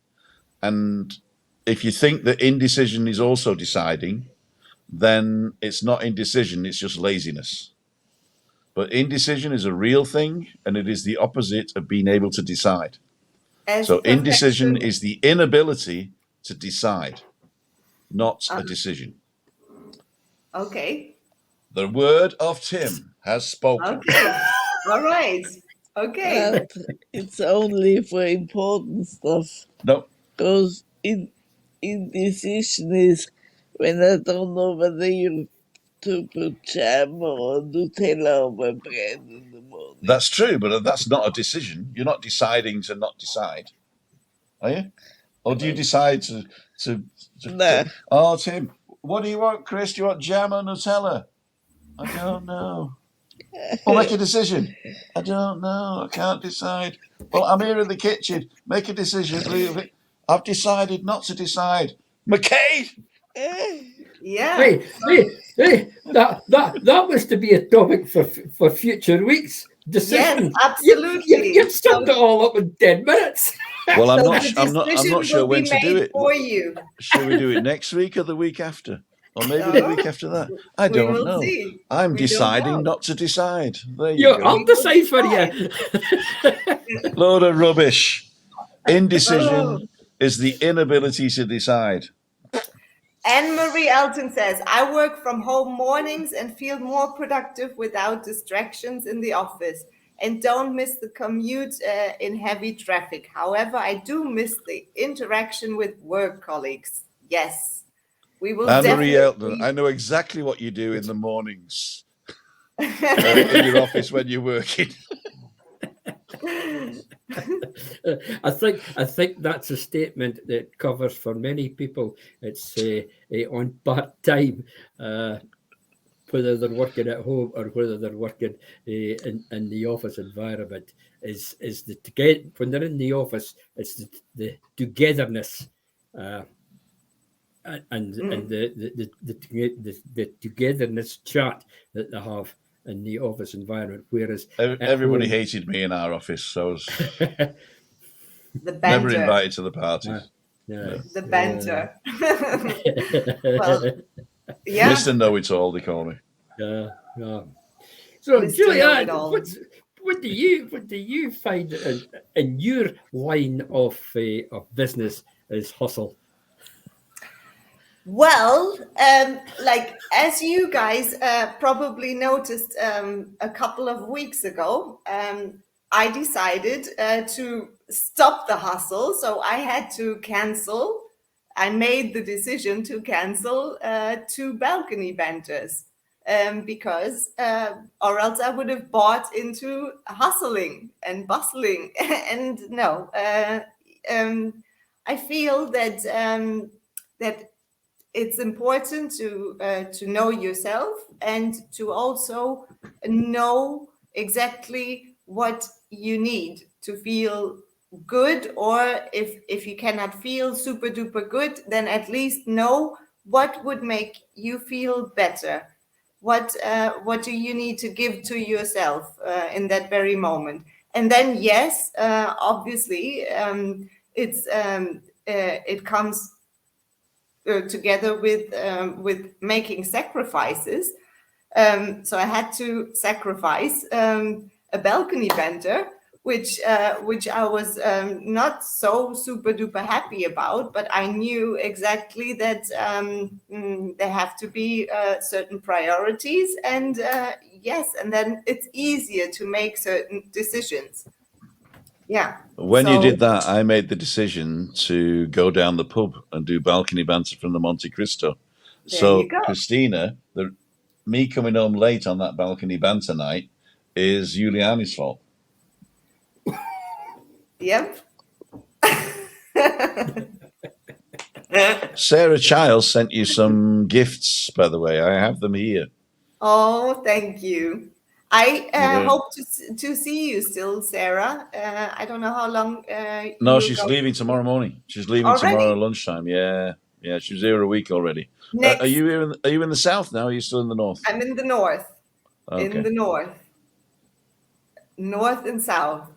And if you think that indecision is also deciding, then it's not indecision, it's just laziness. But indecision is a real thing, and it is the opposite of being able to decide. So indecision is the inability to decide, not a decision. Okay. The word of Tim has spoken. Okay. All right. Okay. But it's only for important stuff. No. Because indecision is when I don't know whether to put jam or Nutella on my bread in the morning. That's true, but that's not a decision. You're not deciding to not decide, are you? Or do you decide to Nah. Oh, Tim, what do you want, Chris? Do you want jam or Nutella? I don't know. Well, make a decision. I don't know. I can't decide. Well, I'm here in the kitchen. Make a decision. I've decided not to decide. McKay! Yeah. Hey, that was to be a topic for future weeks. Decision. Yes, absolutely. You've summed it all up in 10 minutes. Well, I'm not sure when to do it. For you. Should we do it next week or the week after? Or maybe the week after that? I don't know. See. I'm deciding not to decide. There you go. I'll decide for you. Load of rubbish. Indecision is the inability to decide. Anne-Marie Elton says, I work from home mornings and feel more productive without distractions in the office and don't miss the commute in heavy traffic. However, I do miss the interaction with work colleagues. Yes, we will Anne-Marie Elton, definitely. I know exactly what you do in the mornings in your office when you're working. I think that's a statement that covers for many people. It's on part time, whether they're working at home or whether they're working in the office environment. Is the when they're in the office, it's the togetherness. And the togetherness chat that they have in the office environment, whereas everybody home, hated me in our office, so I was The never banter. invited to the parties. no. The banter. Well, yeah. Mr. Know-It-All, they call me. So, Mr. Juliane, Know-It-All. what do you find in your line of business is hustle? Well, like as you guys probably noticed a couple of weeks ago, I decided to stop the hustle. So I had to cancel. I made the decision to cancel 2 balcony banters because, or else I would have bought into hustling and bustling. And no, I feel that that it's important to know yourself and to also know exactly what you need to feel good, or if you cannot feel super duper good, then at least know what would make you feel better. What do you need to give to yourself in that very moment? And then yes, obviously it comes together with making sacrifices. So I had to sacrifice a balcony banter, which I was not so super duper happy about, but I knew exactly that there have to be certain priorities, and yes, and then it's easier to make certain decisions. Yeah. When you did that, I made the decision to go down the pub and do balcony banter from the Monte Cristo. There you go. Christina, me coming home late on that balcony banter night is Juliane's fault. Yep. Sarah Childs sent you some gifts, by the way. I have them here. Oh, thank you. I hope to see you still, Sarah. I don't know how long. No, she's leaving tomorrow morning. She's leaving tomorrow lunchtime. Yeah, she was here a week already. Are you here? Are you in the south now? Or are you still in the north? I'm in the north. Okay. In the north and south.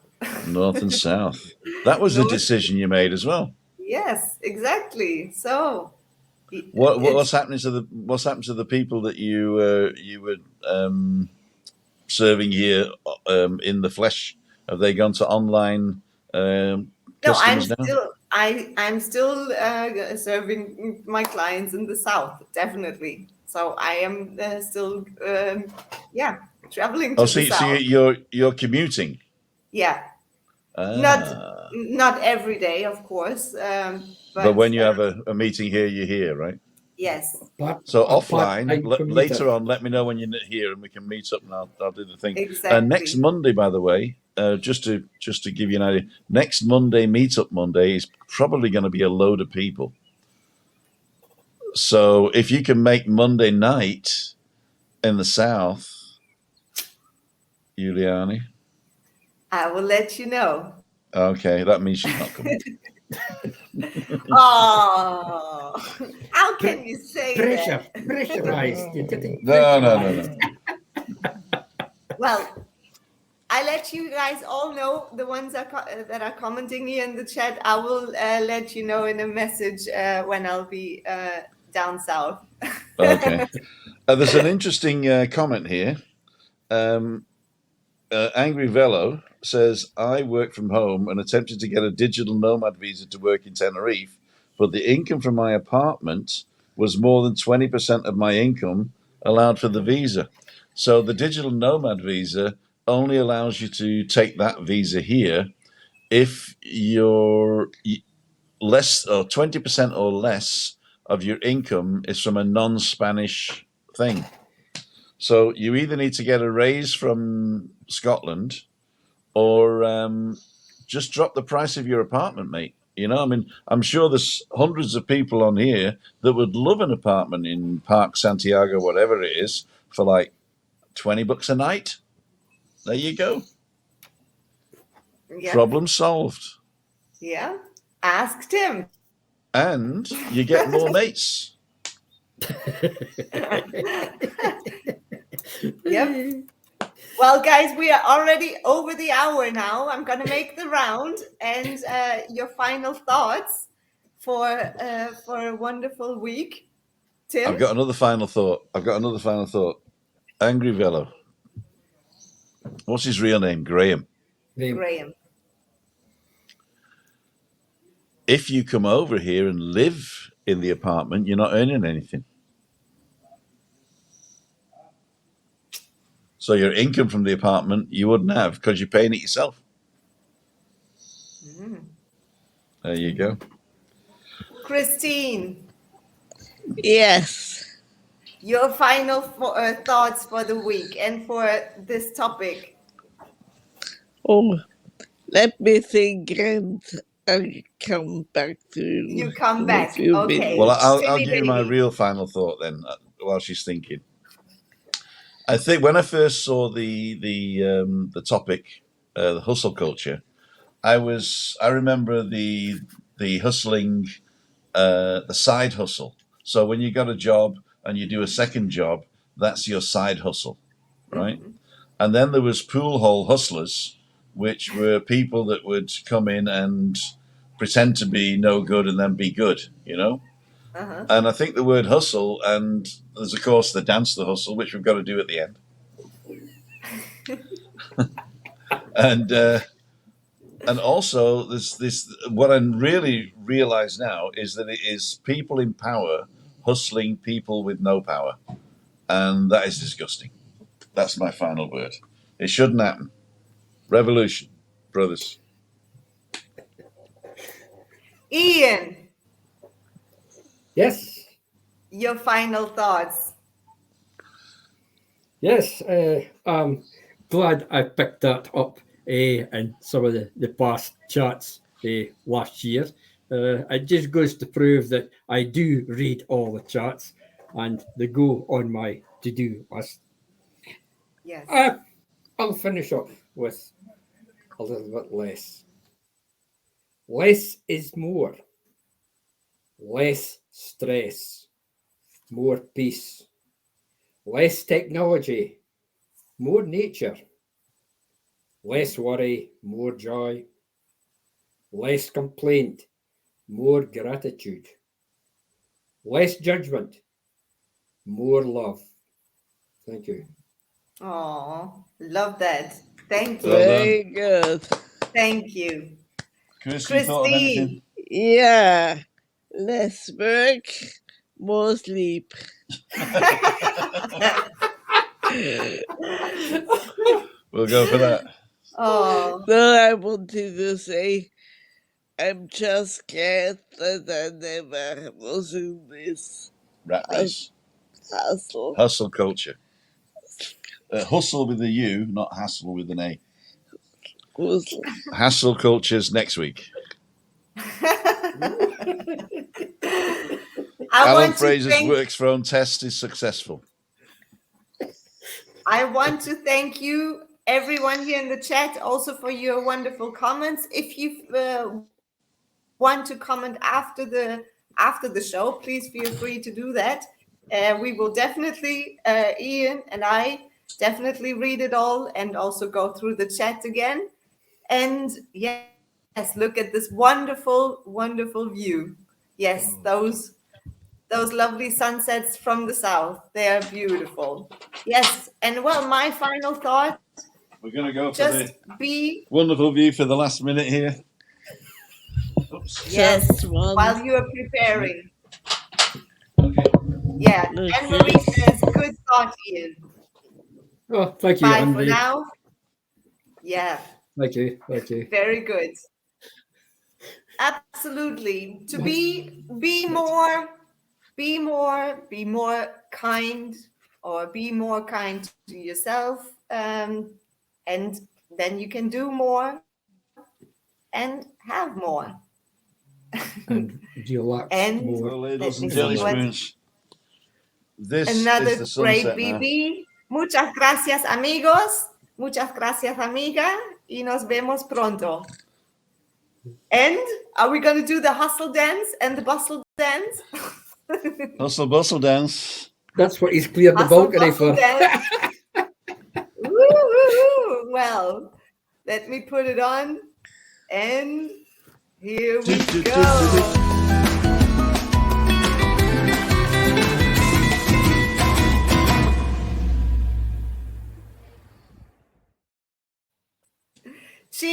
North and south. That was a decision you made as well. Yes, exactly. So, what's happening to the people that you were serving here in the flesh? Have they gone to online customers now? I'm still serving my clients in the south, definitely. So I am still traveling to the south. So you're commuting? Yeah. Not every day, of course. But when you have a meeting here, you're here, right? Yes. So offline, later on, let me know when you're here and we can meet up and I'll do the thing. Exactly. Next Monday, by the way, just to give you an idea, next Monday, Meetup Monday, is probably going to be a load of people. So if you can make Monday night in the south, Juliane, I will let you know. Okay, that means she's not coming. Oh, how can you say that? Pressurized. No. Well, I let you guys all know, the ones that are commenting here in the chat. I will let you know in a message when I'll be down south. Okay. There's an interesting comment here. Angry Velo says, I work from home and attempted to get a digital nomad visa to work in Tenerife, but the income from my apartment was more than 20% of my income allowed for the visa. So the digital nomad visa only allows you to take that visa here if you're less or 20% or less of your income is from a non-Spanish thing. So you either need to get a raise from Scotland or just drop the price of your apartment, mate. You know, I mean, I'm sure there's hundreds of people on here that would love an apartment in Park Santiago, whatever it is, for like $20 a night. There you go. Yeah. Problem solved. Yeah. Ask Tim. And you get more mates. Yep. Well, guys, we are already over the hour now. I'm going to make the round and your final thoughts for a wonderful week. Tim? I've got another final thought. Angry Velo. What's his real name? Graham. Graham. If you come over here and live in the apartment, you're not earning anything. So your income from the apartment you wouldn't have because you're paying it yourself. There you go. Christine. Yes. Your final thoughts for the week and for this topic. Oh, let me think and I'll come back to you. You come in back. A few Okay. minutes. Well, I'll Silly give you my baby. real final thought then while she's thinking. I think when I first saw the topic, the hustle culture, I remember the hustling, the side hustle. So when you got a job and you do a second job, that's your side hustle, right? And then there was pool hole hustlers, which were people that would come in and pretend to be no good and then be good, you know? And I think the word hustle, and there's of course the dance the hustle, which we've got to do at the end. And also there's this, what I really realize now is that it is people in power hustling people with no power. And that is disgusting. That's my final word. It shouldn't happen. Revolution, brothers. Ian. Yes. Your final thoughts. Yes. I'm glad I picked that up in some of the past chats last year. It just goes to prove that I do read all the chats and they go on my to-do list. Yes. I'll finish up with a little bit less. Less is more. Less stress. More peace. Less technology. More nature. Less worry. More joy. Less complaint. More gratitude. Less judgment. More love. Thank you. Oh, love that. Thank you. Well done. Very good. Thank you. Chris, you thought of anything? Yeah. Less work, more sleep. We'll go for that. Oh, No, I wanted to say I'm just glad that I never was in this Rat race. hustle. Hustle culture. Hustle with a U, not hassle with an A. Hustle. Hassle culture's next week. Alan Fraser's works phone test is successful. I want to thank you, everyone here in the chat, also for your wonderful comments. If you want to comment after the show, please feel free to do that. We will definitely, Ian and I, definitely read it all and also go through the chat again. And yes, look at this wonderful, wonderful view. Yes, those lovely sunsets from the south. They are beautiful. Yes, and well, my final thought We're going to go for Just the be, wonderful view for the last minute here. Oops. yes, Just one. while you are preparing. Okay. Yeah, Look, Anne-Marie says, good thought, Ian. Oh, thank you, Bye for Andy. now. Yeah, Thank you. Thank you. very good. Absolutely. To be more kind, or be more kind to yourself, and then you can do more and have more. And relax And more. Well, let ladles me and see jelly what spoons. This another is the great sunset now. BB. Muchas gracias, amigos. Muchas gracias, amiga. Y nos vemos pronto. And are we going to do the hustle dance and the bustle dance? Hustle bustle dance. That's what he's cleared the Hustle balcony bustle for. dance. Woo-hoo-hoo. Well, let me put it on. And here we go.